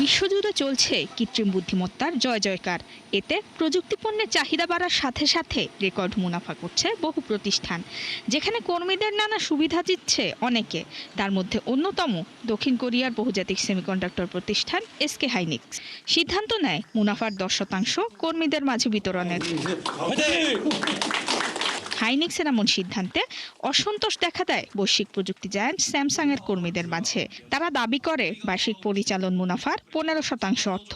বিশ্বজুড়ে চলছে কৃত্রিম বুদ্ধিমত্তার জয় জয়কার। এতে প্রযুক্তি পণ্যের চাহিদা বাড়ার সাথে সাথে রেকর্ড মুনাফা করছে বহু প্রতিষ্ঠান, যেখানে কর্মীদের নানা সুবিধা দিচ্ছে অনেকে। তার মধ্যে অন্যতম দক্ষিণ কোরিয়ার বহুজাতিক সেমিকন্ডাক্টর প্রতিষ্ঠান এসকে হাইনিক্স। সিদ্ধান্ত নেয় মুনাফার 10% কর্মীদের মাঝে বিতরণের। হাইনিক্সের এমন সিদ্ধান্তে অসন্তোষ দেখা দেয় বৈশ্বিক প্রযুক্তি জায়ান্ট স্যামসাং এর কর্মীদের মাঝে। তারা দাবি করে বার্ষিক পরিচালন মুনাফার 15% অর্থ,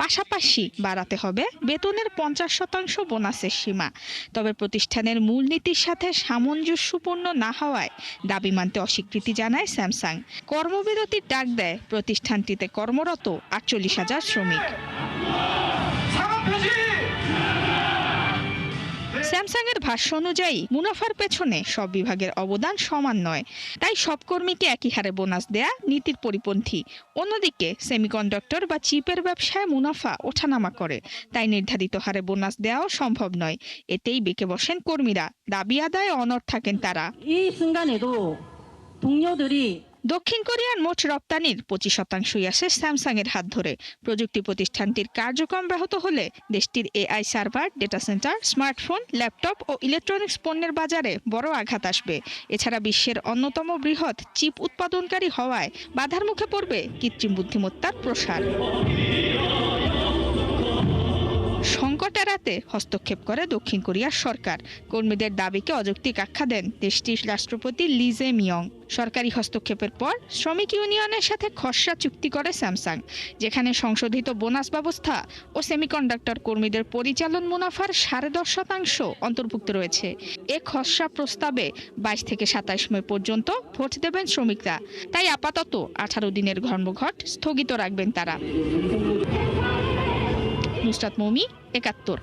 পাশাপাশি বাড়াতে হবে বেতনের 50% বোনাসের সীমা। তবে প্রতিষ্ঠানের মূলনীতির সাথে সামঞ্জস্যপূর্ণ না হওয়ায় দাবি মানতে অস্বীকৃতি জানায় স্যামসাং। কর্মবিরতির ডাক দেয় প্রতিষ্ঠানটিতে কর্মরত 48,000 শ্রমিক। স্যামসাং এর ভাষ্য অনুযায়ী মুনাফার পেছনে সব বিভাগের অবদান সমান নয়, তাই সব কর্মীকে একই হারে বোনাস দেয়া নীতির পরিপন্থী। অন্যদিকে সেমিকন্ডাক্টর বা চিপের ব্যবসায় মুনাফা ওঠানামা করে, তাই নির্ধারিত হারে বোনাস দেওয়াও সম্ভব নয়। এতেই বেঁকে বসেন কর্মীরা, দাবি আদায়ে অনড় থাকেন তারা। দক্ষিণ কোরিয়ার মোট রপ্তানির 25%ই আসে স্যামসাং এর হাত ধরে। প্রযুক্তি প্রতিষ্ঠানটির কার্যক্রম ব্যাহত হলে দেশটির AI server, data centre, smartphone, laptop ও ইলেকট্রনিক্স পণ্যের বাজারে বড় আঘাত আসবে। এছাড়া বিশ্বের অন্যতম বৃহৎ চিপ উৎপাদনকারী হওয়ায় বাধার মুখে পড়বে কৃত্রিম বুদ্ধিমত্তার প্রসার। সংকট এড়াতে হস্তক্ষেপ করে দক্ষিণ কোরিয়ার সরকার। কর্মীদের দাবিকে অযৌক্তিক আখ্যা দেন দেশটির রাষ্ট্রপতি লি জে মিয়ং। সরকারি হস্তক্ষেপের পর শ্রমিক ইউনিয়নের সাথে খসড়া চুক্তি করে স্যামসাং, যেখানে সংশোধিত বোনাস ব্যবস্থা ও সেমিকন্ডাক্টর কর্মীদের পরিচালন মুনাফার 10.5% অন্তর্ভুক্ত রয়েছে। এ খসড়া প্রস্তাবে 22 থেকে 27 মে পর্যন্ত ভোট দেবেন শ্রমিকরা। তাই আপাতত 18 দিনের ধর্মঘট স্থগিত রাখবেন তারা। নুসরাত মৌমি, 71।